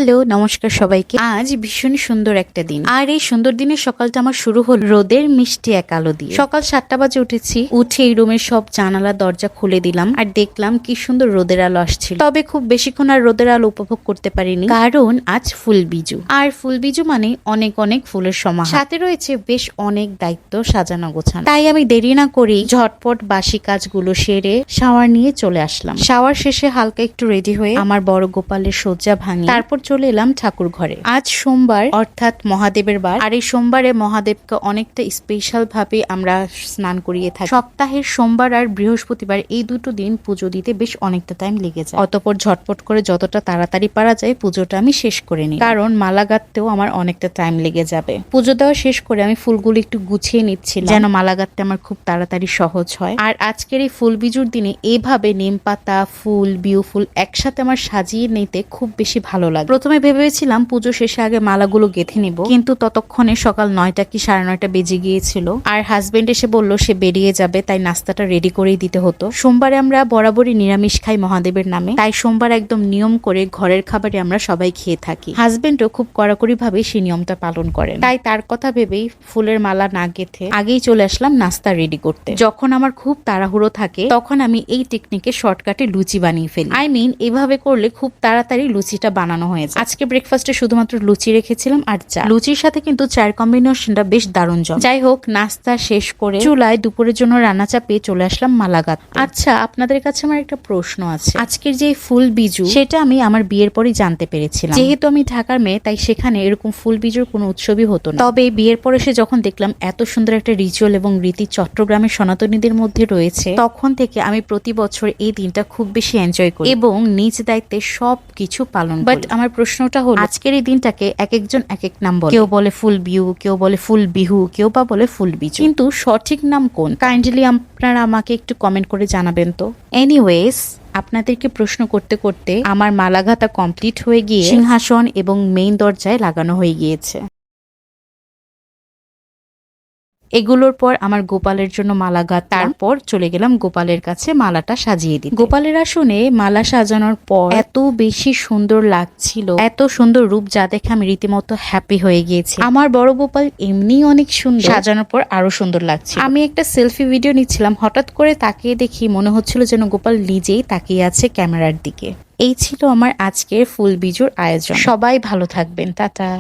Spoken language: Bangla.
হ্যালো, নমস্কার সবাইকে। আজ ভীষণ সুন্দর একটা দিন, আর এই সুন্দর দিনের সকালটা আমার শুরু হল রোদের মিষ্টি এক আলো দিয়ে। সকাল 7টা বাজে উঠেছি, উঠে এই রুমের সব জানালা দরজা খুলে দিলাম আর দেখলাম কি সুন্দর রোদের আলো আসছিল। তবে খুব বেশিক্ষণ আর রোদের আলো উপভোগ করতে পারিনি, কারণ আজ ফুল বিজু। আর ফুল বিজু মানে অনেক অনেক ফুলের সমাহার, সাথে রয়েছে বেশ অনেক দায়িত্ব সাজানো গোছানো। তাই আমি দেরি না করেই ঝটপট বাসি কাজগুলো সেরে শাওয়ার নিয়ে চলে আসলাম। শাওয়ার শেষে হালকা একটু রেডি হয়ে আমার বড় গোপালের শয্যা ভাঙি, তারপর চলে এলাম ঠাকুর ঘরে। আজ সোমবার, অর্থাৎ মহাদেবের বার। আর এই সোমবারে মহাদেবকে অনেকটা স্পেশাল ভাবে আমরা স্নান করিয়ে থাকি। সপ্তাহের সোমবার আর বৃহস্পতিবার এই দুটো দিন পুজো দিতে বেশ অনেকটা টাইম লেগে যায়। অতঃপর ঝটপট করে যতটা তাড়াতাড়ি পারা যায় পুজোটা আমি শেষ করে নিই, কারণ মালা গাঁথতেও আমার অনেকটা টাইম লেগে যাবে। পুজো দেওয়া শেষ করে আমি ফুলগুলো একটু গুছিয়ে নিচ্ছিলাম, যেন মালা গাঁথতে আমার খুব তাড়াতাড়ি সহজ হয়। আর আজকের এই ফুল বিজুর দিনে এইভাবে নিম পাতা, ফুল, বিউ ফুল একসাথে আমার সাজিয়ে নিতে খুব বেশি ভালো লাগে। প্রথমে ভেবেছিলাম পুজো শেষে আগে মালাগুলো গেঁথে নিব, কিন্তু ততক্ষণে সকাল 9টা কি 9:30 বেজে গিয়েছিল। আর হাজবেন্ড এসে বলল সে বেরিয়ে যাবে, তাই নাস্তাটা রেডি করেই দিতে হতো। সোমবারে আমরা বরাবরই নিরামিষ খাই মহাদেবের নামে, তাই সোমবার একদম নিয়ম করে ঘরের খাবারে আমরা সবাই খেয়ে থাকি। হাজবেন্ডও খুব কড়াকড়ি ভাবে সেই নিয়মটা পালন করেন, তাই তার কথা ভেবেই ফুলের মালা না গেঁথে আগেই চলে আসলাম নাস্তা রেডি করতে। যখন আমার খুব তাড়াহুড়ো থাকে তখন আমি এই টেকনিকে শর্টকাটে লুচি বানিয়ে ফেলি। এভাবে করলে খুব তাড়াতাড়ি লুচিটা বানানো হয়ে যায়। আজকে ব্রেকফাস্টে শুধুমাত্র লুচি রেখেছিলাম আর চা। লুচির সাথে কিন্তু চায়ের কম্বিনেশনটা বেশ দারুণ জমে। যাই হোক, নাস্তা শেষ করে চুলায় দুপুরের জন্য রান্না চাপিয়ে চলে আসলাম মালা গাঁথতে। আচ্ছা, আপনাদের কাছে আমার একটা প্রশ্ন আছে। আজকের যে ফুল বিজু, সেটা আমি আমার বিয়ের পরই জানতে পেরেছিলাম। যেহেতু আমি ঢাকার মেয়ে, তাই সেখানে এরকম ফুল বিজুর কোনো উৎসবই হতো না। তবে বিয়ের পরে সে যখন দেখলাম এত সুন্দর একটা রিচুয়াল এবং রীতি চট্টগ্রামের সনাতনীদের মধ্যে রয়েছে, তখন থেকে আমি প্রতি বছর এই দিনটা খুব বেশি এনজয় করি এবং নিজ দায়িত্বে সবকিছু পালন করি। বাট আমার প্রশ্নটা হলো, আজকের এই দিনটাকে এক একজন এক এক নাম বলে। কেউ বলে ফুল বিউ, কেউ বলে ফুল বিহু, কেউ বা বলে ফুল বিজু, কিন্তু সঠিক নাম কোন? কাইন্ডলি আপনারা আমাকে একটু কমেন্ট করে জানাবেন তো। এনিওয়েজ, আপনাদেরকে প্রশ্ন করতে করতে আমার মালা গাঁথা কমপ্লিট হয়ে গিয়ে সিংহাসন এবং মেইন দরজায় লাগানো হয়ে গিয়েছে। এগুলোর পর আমার গোপালের জন্য মালা গাঁথা, তারপর চলে গেলাম গোপালের কাছে মালাটা সাজিয়ে দিই। গোপালের আসনে মালা সাজানোর পর এত বেশি সুন্দর লাগছিল, এত সুন্দর রূপ যা দেখে আমি রীতিমতো হ্যাপি হয়ে গিয়েছি। আমার বড় গোপাল এমনি অনেক সুন্দর, সাজানোর পর আরো সুন্দর লাগছে। আমি একটা সেলফি ভিডিও নিচ্ছিলাম, হঠাৎ করে তাকিয়ে দেখি মনে হচ্ছিল যেন গোপাল নিজেই তাকিয়ে আছে ক্যামেরার দিকে। এই ছিল আমার আজকের ফুল বিজুর আয়োজন। সবাই ভালো থাকবেন, টাটা।